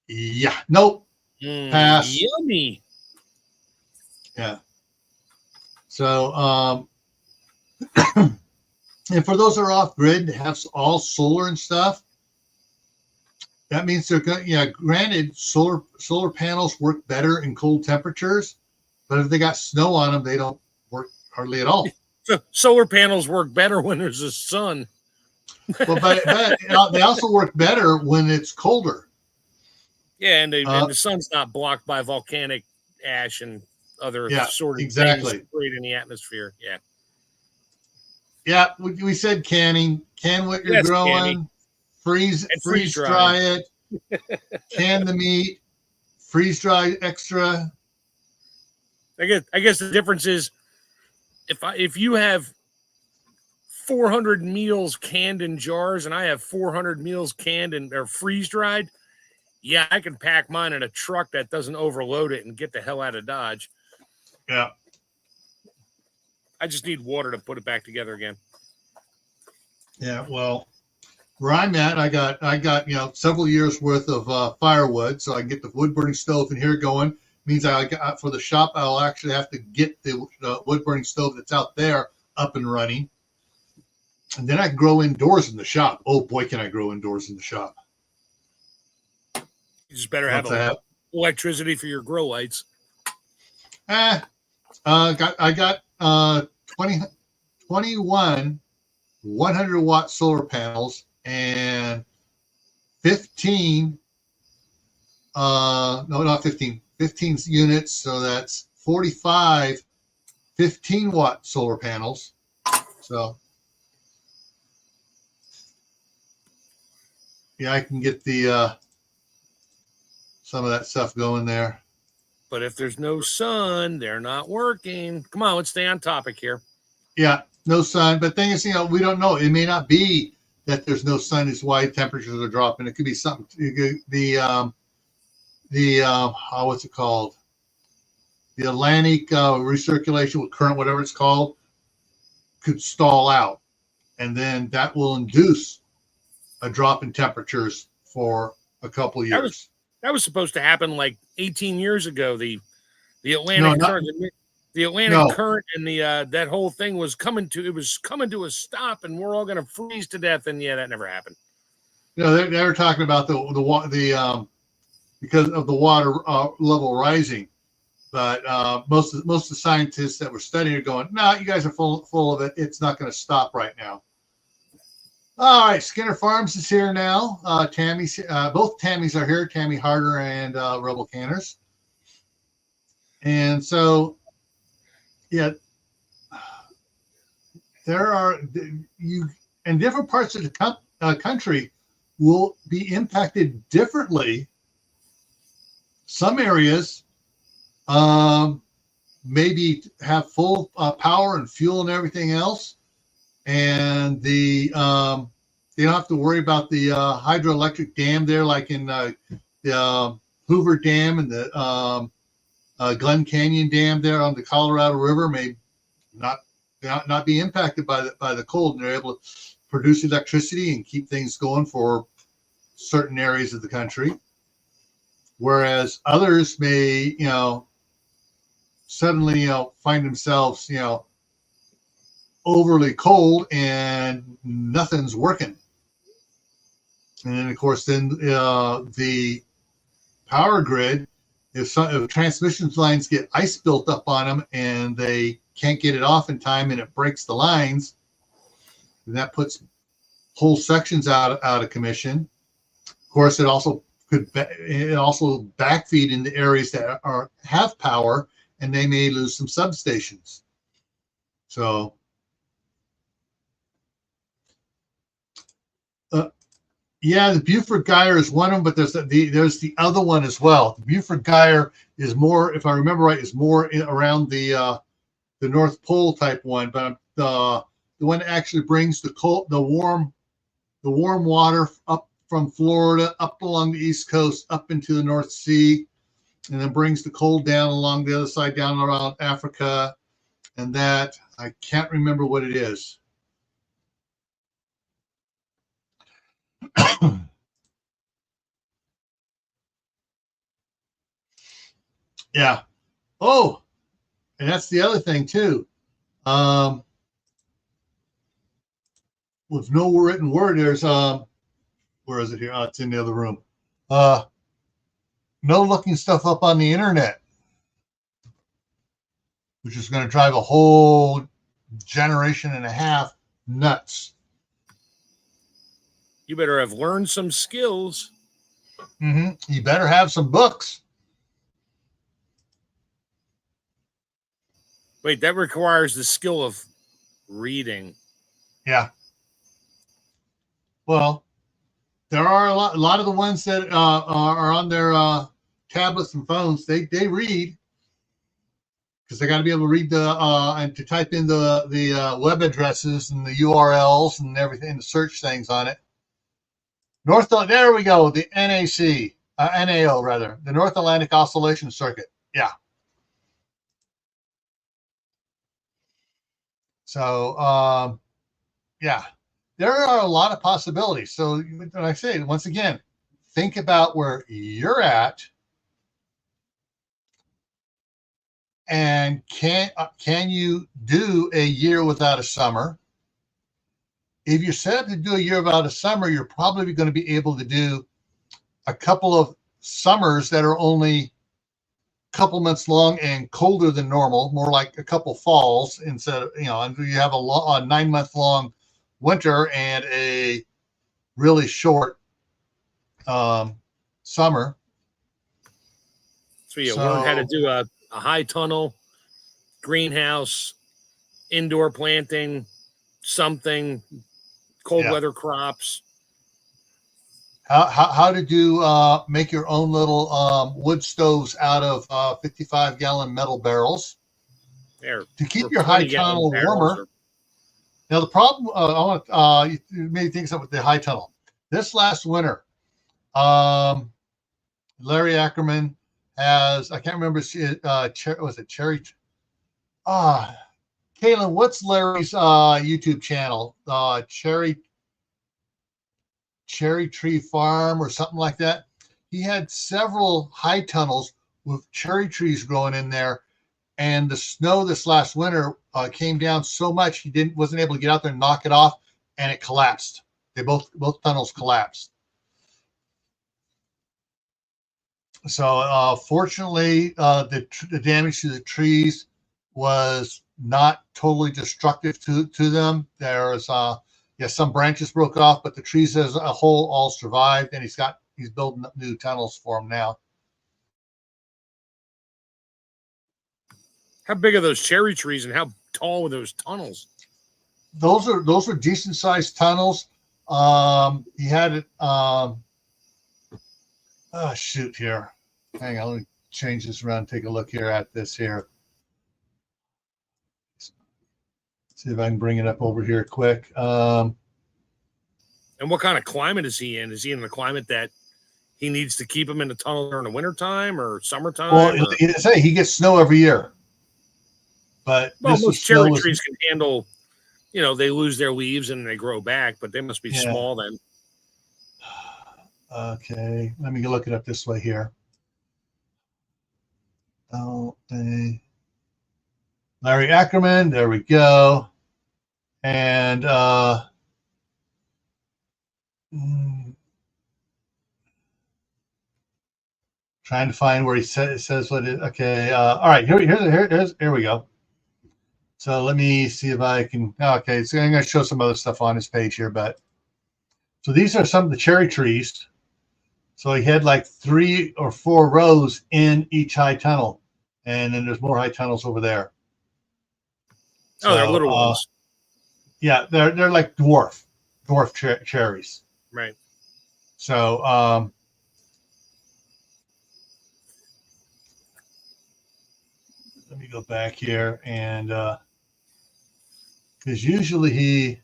Yeah. Nope. Pass. Yummy. Yeah. So, and for those that are off grid, have all solar and stuff, that means they're going. Yeah. Granted, solar panels work better in cold temperatures, but if they got snow on them, they don't work hardly at all. Solar panels work better when there's a sun. Well, but they also work better when it's colder. Yeah, and the sun's not blocked by volcanic ash and other sort of things sprayed in the atmosphere. Yeah. Yeah, we said canning. Can what you're growing. Canning. Freeze dry it. Can the meat. Freeze dry extra. I guess the difference is if you have 400 meals canned in jars and I have 400 meals canned and they're freeze dried, yeah, I can pack mine in a truck that doesn't overload it and get the hell out of Dodge. Yeah. I just need water to put it back together again. Yeah, well, where I'm at, I got several years worth of firewood, so I can get the wood burning stove in here going. Means for the shop, I'll actually have to get the wood burning stove that's out there up and running, and then I can grow indoors in the shop. Oh boy, can I grow indoors in the shop! You just better have electricity for your grow lights. I got 21 100-watt solar panels and 15 no, not 15 units, so that's 45 15-watt solar panels. So yeah, I can get the some of that stuff going there. But if there's no sun, they're not working. Come on, let's stay on topic here. Yeah, no sun. But the thing is, we don't know. It may not be that there's no sun is why temperatures are dropping. It could be something. What's it called? The Atlantic recirculation with current, whatever it's called, could stall out, and then that will induce a drop in temperatures for a couple of years. That was supposed to happen like 18 years ago. The Atlantic current, the Atlantic current, and the that whole thing was coming to a stop, and we're all going to freeze to death. And yeah, that never happened. They were talking about the because of the water level rising, but most of the scientists that were studying are going, no, you guys are full of it. It's not going to stop right now. All right, Skinner Farms is here now. Tammy's both Tammys are here, Tammy Harder and Rebel Canners. And so, yeah, there are and different parts of the country will be impacted differently. Some areas maybe have full power and fuel and everything else, and they don't have to worry about the hydroelectric dam there, like in the Hoover Dam and the Glen Canyon Dam there on the Colorado River may not be impacted by the cold, and they're able to produce electricity and keep things going for certain areas of the country. Whereas others may, suddenly, find themselves, overly cold and nothing's working. And then, of course, the power grid, if transmission lines get ice built up on them and they can't get it off in time and it breaks the lines, and that puts whole sections out of commission. Of course, it also backfeed into areas that have power, and they may lose some substations. So, yeah, the Buford Geier is one of them, but there's the other one as well. The Buford Geier is more, if I remember right, is more around the North Pole type one, but the one that actually brings the warm water up from Florida up along the East Coast up into the North Sea, and then brings the cold down along the other side down around Africa, and that I can't remember what it is. Yeah. Oh, and that's the other thing too. With no written word, there's where is it here? Oh, it's in the other room. No looking stuff up on the internet, which is going to drive a whole generation and a half nuts. You better have learned some skills. Mm-hmm. You better have some books. Wait, that requires the skill of reading. Yeah. Well, there are a lot of the ones that are on their tablets and phones. They read, because they got to be able to read and to type in the web addresses and the URLs and everything, the search things on it. There we go. The NAO rather, the North Atlantic Oscillation Circuit. Yeah. So, yeah, there are a lot of possibilities. So, like I say, once again, think about where you're at, and can you do a year without a summer? If you're set up to do a year without a summer, you're probably going to be able to do a couple of summers that are only a couple months long and colder than normal, more like a couple falls instead of, and you have a 9-month long winter and a really short summer. So you learn how to do a high tunnel, greenhouse, indoor planting, something, cold weather crops. How to do make your own little wood stoves out of 55-gallon metal barrels to keep your high tunnel warmer. Now the problem I want you made things up with the high tunnel. This last winter, Larry Ackerman has, I can't remember, was it Cherry? Kaylin, what's Larry's YouTube channel? Cherry Tree Farm or something like that. He had several high tunnels with cherry trees growing in there, and the snow this last winter came down so much he wasn't able to get out there and knock it off, and it collapsed. They both tunnels collapsed. So fortunately, the damage to the trees was not totally destructive to them. There's some branches broke off, but the trees as a whole all survived, and he's building up new tunnels for them now. How big are those cherry trees, and how tall were those tunnels? Those are decent sized tunnels. He had it. Shoot here. Hang on, let me change this around. Take a look here at this here. See if I can bring it up over here quick. And what kind of climate is he in? Is he in the climate that he needs to keep him in the tunnel during the wintertime or summertime? Well, he gets snow every year. But most cherry trees can handle, they lose their leaves and they grow back, but they must be small then. Okay, let me look it up this way here. Larry Ackerman, there we go. And trying to find where he says what it. Okay, all right. Here we go. So let me see if I can. Okay, so I'm going to show some other stuff on his page here, but so these are some of the cherry trees. So he had like 3 or 4 rows in each high tunnel, and then there's more high tunnels over there. So, they're little ones. Yeah, they're like dwarf cherries. Right. So let me go back here, and because usually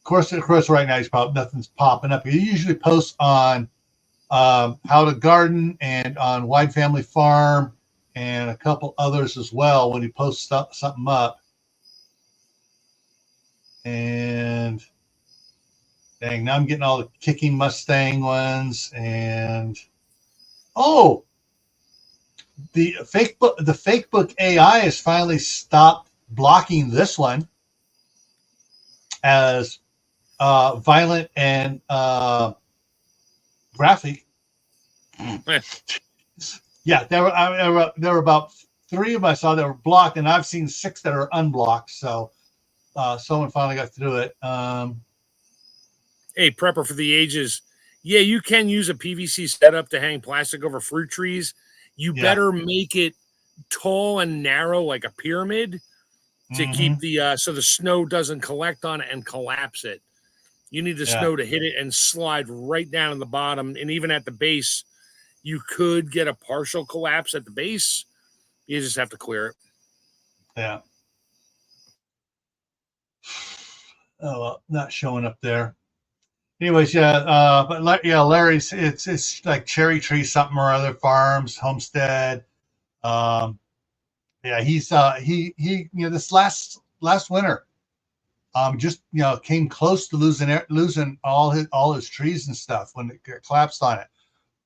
of course right now nothing's popping up. He usually posts on how to garden and on Wide Family Farm and a couple others as well when he posts something up. And dang, now I'm getting all the Kicking Mustang ones, and the fake book AI has finally stopped blocking this one as violent and graphic. Yeah, there were about 3 of them I saw that were blocked, and I've seen 6 that are unblocked. So someone finally got through it. Hey, prepper for the ages. Yeah, you can use a PVC setup to hang plastic over fruit trees. You better make it tall and narrow like a pyramid to keep the so the snow doesn't collect on it and collapse it. You need the snow to hit it and slide right down in the bottom, and even at the base, you could get a partial collapse at the base. You just have to clear it. Yeah. Oh, well, not showing up there. Anyways, but Larry's it's like Cherry Tree something or other farms, Homestead. Yeah, he's this last winter, just came close to losing all his trees and stuff when it collapsed on it.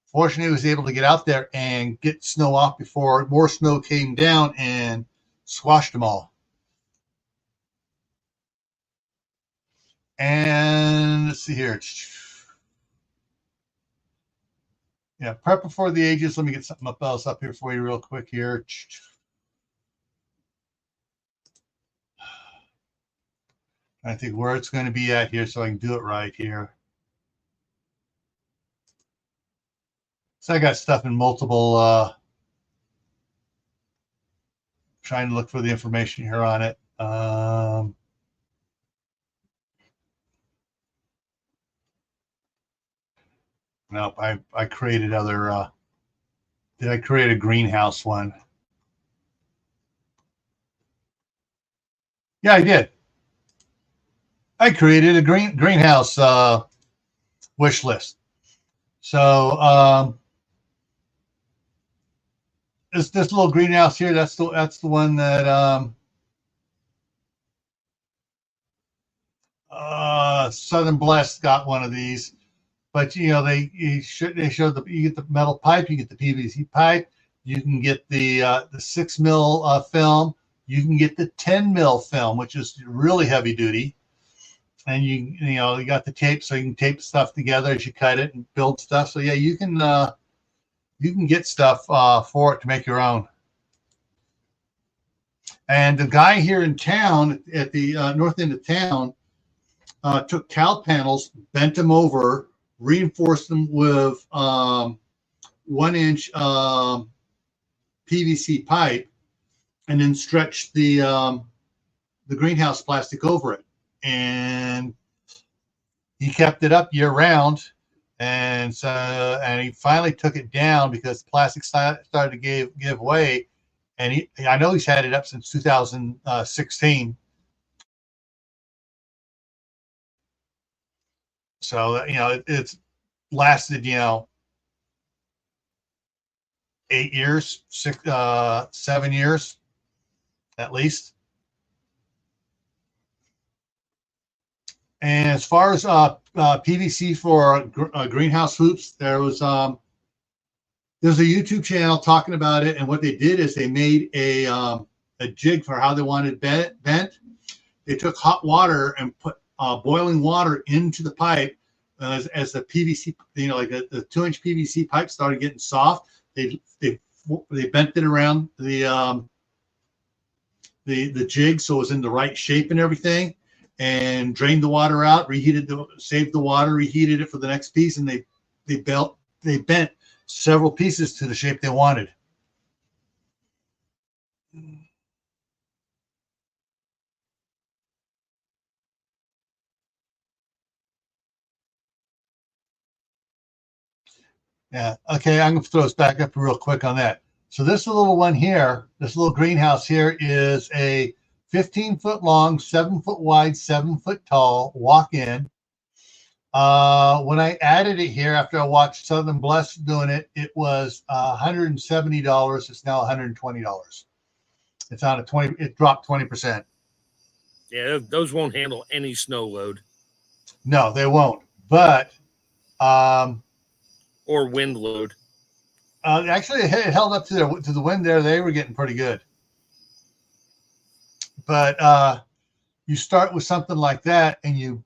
Fortunately, he was able to get out there and get snow off before more snow came down and squashed them all. And let's see here. Yeah, prep before the ages. Let me get something else up here for you real quick here. I think where it's going to be at here so I can do it right here. So I got stuff in multiple, trying to look for the information here on it. Nope, I created other, did I create a greenhouse one? Yeah, I did. I created a greenhouse wish list. So this little greenhouse here, that's the one that Southern Blessed got one of these. But they showed you get the metal pipe, you get the PVC pipe, you can get the 6 mil film, you can get the 10 mil film, which is really heavy duty. And you got the tape, so you can tape stuff together as you cut it and build stuff. So yeah, you can get stuff for it to make your own. And the guy here in town at the north end of town took cow panels, bent them over, reinforced them with 1-inch PVC pipe, and then stretched the greenhouse plastic over it. And he kept it up year round, and he finally took it down because the plastic started to give way. And I know he's had it up since 2016. So it's lasted 8 years, 7 years at least. And as far as PVC for greenhouse hoops, there's a YouTube channel talking about it, and what they did is they made a jig for how they wanted it bent. They took hot water and put boiling water into the pipe. As the PVC, like the 2-inch PVC pipe started getting soft, they bent it around the jig so it was in the right shape and everything, and drained the water out, saved the water, reheated it for the next piece, and they bent several pieces to the shape they wanted. Yeah. Okay. I'm going to throw this back up real quick on that. So this little one here, this little greenhouse here is a 15-foot long, 7-foot wide, 7-foot tall walk-in. When I added it here after I watched Southern Blessed doing it, it was $170. It's now $120. It's on it dropped 20%. Yeah, those won't handle any snow load. No, they won't. But or wind load. Actually, it held up to the wind there. They were getting pretty good. But you start with something like that and you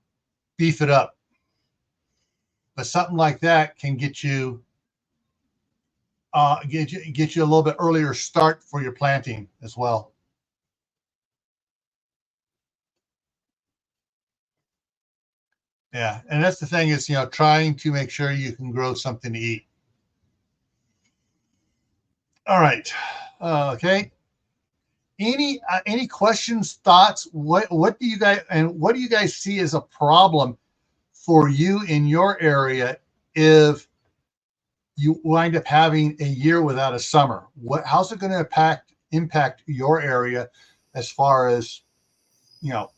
beef it up. But something like that can get you a little bit earlier start for your planting as well. Yeah, and that's the thing is, trying to make sure you can grow something to eat. All right. Okay. Any questions, thoughts? What do you guys see as a problem for you in your area if you wind up having a year without a summer? How's it going to impact your area as far as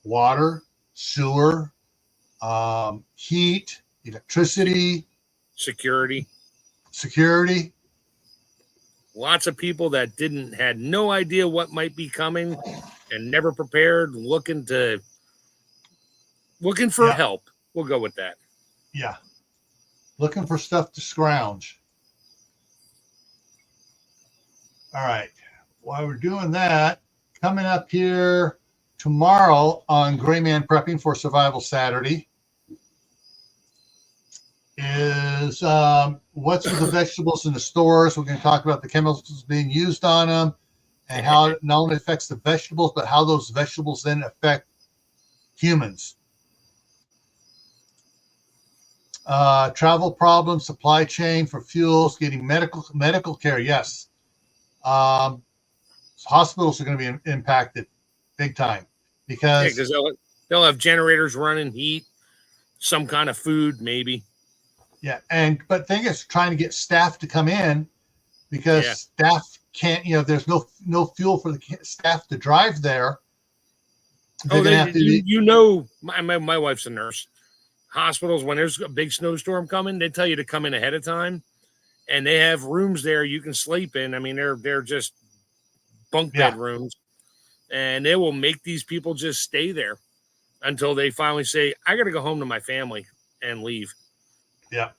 water, sewer, heat, electricity, security? Lots of people that had no idea what might be coming and never prepared, looking for help. We'll go with that. Yeah. Looking for stuff to scrounge. All right. While we're doing that, coming up here tomorrow on Gray Man Prepping for Survival Saturday is what's with the vegetables in the stores. We're going to talk about the chemicals being used on them and how it not only affects the vegetables, but how those vegetables then affect humans. Travel problems, supply chain for fuels, getting medical care. Yes. Hospitals are going to be impacted big time because they'll have generators running, heat, some kind of food, maybe. Yeah. But thing is trying to get staff to come in because staff can't, there's no fuel for the staff to drive there. My wife's a nurse. Hospitals, when there's a big snowstorm coming, they tell you to come in ahead of time, and they have rooms there you can sleep in. I mean, they're just bunk bed rooms, and they will make these people just stay there until they finally say, I got to go home to my family and leave. Yeah.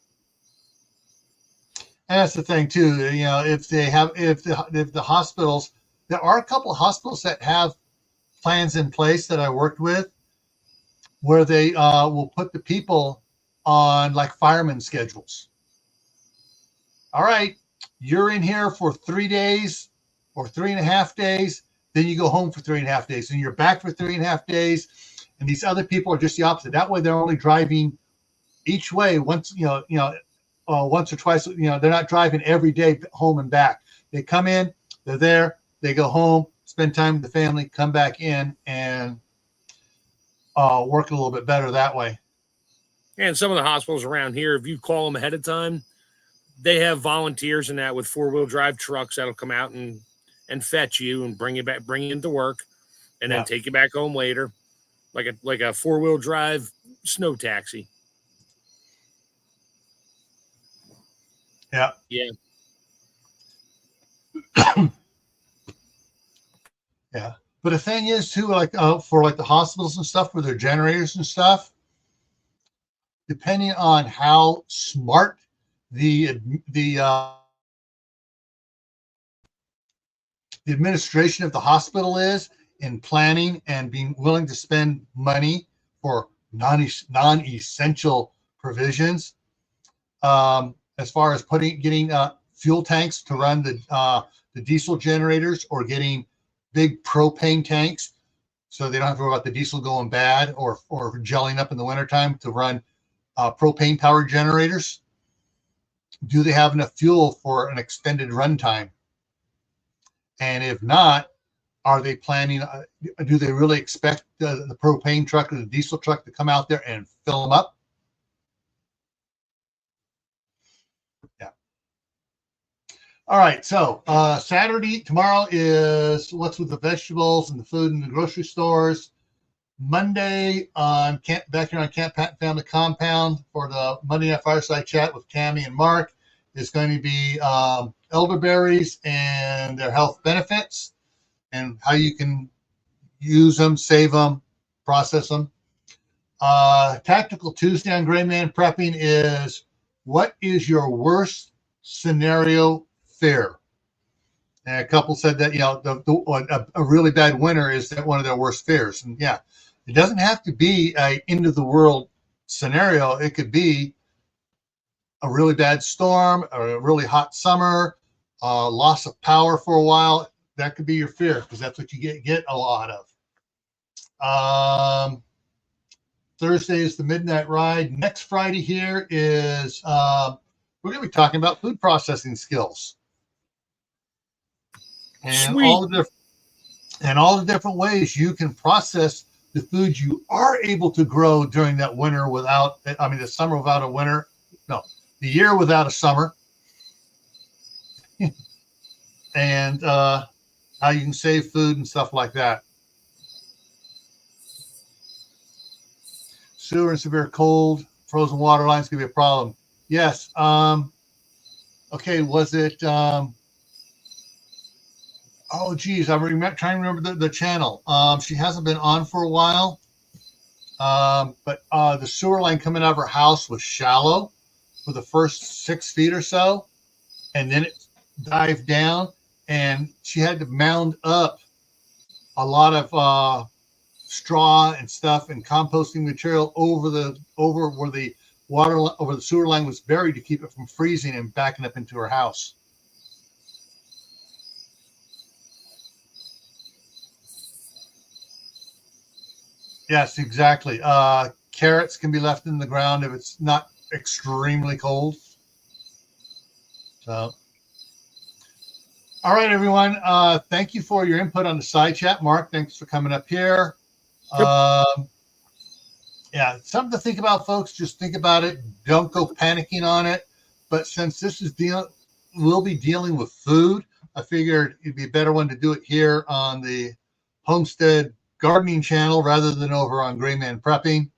And that's the thing too, if the hospitals, there are a couple of hospitals that have plans in place that I worked with where they will put the people on like fireman schedules. All right, you're in here for 3 days or 3.5 days. Then you go home for 3.5 days and you're back for 3.5 days. And these other people are just the opposite. That way they're only driving each way once or twice. They're not driving every day home and back. They come in, they're there, they go home, spend time with the family, come back in and work a little bit better that way. And some of the hospitals around here, if you call them ahead of time, they have volunteers in that with 4-wheel drive trucks that'll come out and fetch you and bring you into work and then take you back home later, like a 4-wheel drive snow taxi. Yeah. Yeah. Yeah. But the thing is too, for the hospitals and stuff with their generators and stuff, depending on how smart the administration of the hospital is in planning and being willing to spend money for non-essential provisions, as far as getting fuel tanks to run the diesel generators or getting big propane tanks so they don't have to worry about the diesel going bad or gelling up in the wintertime to run propane powered generators. Do they have enough fuel for an extended runtime? And if not, are they planning, do they really expect the propane truck or the diesel truck to come out there and fill them up? Yeah. All right. So tomorrow is what's with the vegetables and the food in the grocery stores. Monday back here on Camppatton Family Compound for the Monday Night Fireside Chat with Tammy and Mark is going to be elderberries and their health benefits and how you can use them, save them, process them. Tactical Tuesday on Gray Man Prepping is what is your worst scenario fear? And a couple said that, a really bad winter is one of their worst fears. And yeah, it doesn't have to be an end of the world scenario. It could be a really bad storm or a really hot summer, loss of power for a while. That could be your fear because that's what you get a lot of. Thursday is the Midnight Ride. Next Friday here is we're going to be talking about food processing skills and all the different ways you can process the food you are able to grow during that winter the summer without a winter. No, the year without a summer. And how you can save food and stuff like that. Sewer and severe cold, frozen water lines could be a problem. Yes. Okay, was it Oh, geez, I'm trying to remember the channel. She hasn't been on for a while. But the sewer line coming out of her house was shallow for the first 6 feet or so, and then it dived down, and she had to mound up a lot of straw and stuff and composting material over where the over the sewer line was buried to keep it from freezing and backing up into her house. Yes, exactly. Carrots can be left in the ground if it's not extremely cold. So, all right, everyone. Thank you for your input on the side chat. Mark, thanks for coming up here. Yeah, something to think about, folks. Just think about it. Don't go panicking on it. But since this is we'll be dealing with food, I figured it'd be a better one to do it here on the Homestead Gardening channel rather than over on Gray Man Prepping.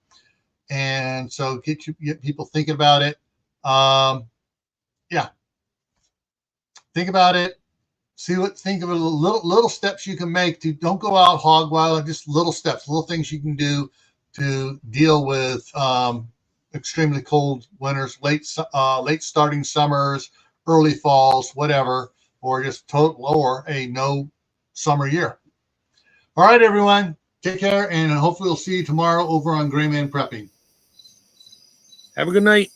And so get people thinking about it. Yeah, think about it. Think of little steps you can make to don't go out hog wild. Just little steps, little things you can do to deal with extremely cold winters, late starting summers, early falls, whatever, or just a no summer year. All right, everyone, take care, and hopefully we'll see you tomorrow over on Gray Man Prepping. Have a good night.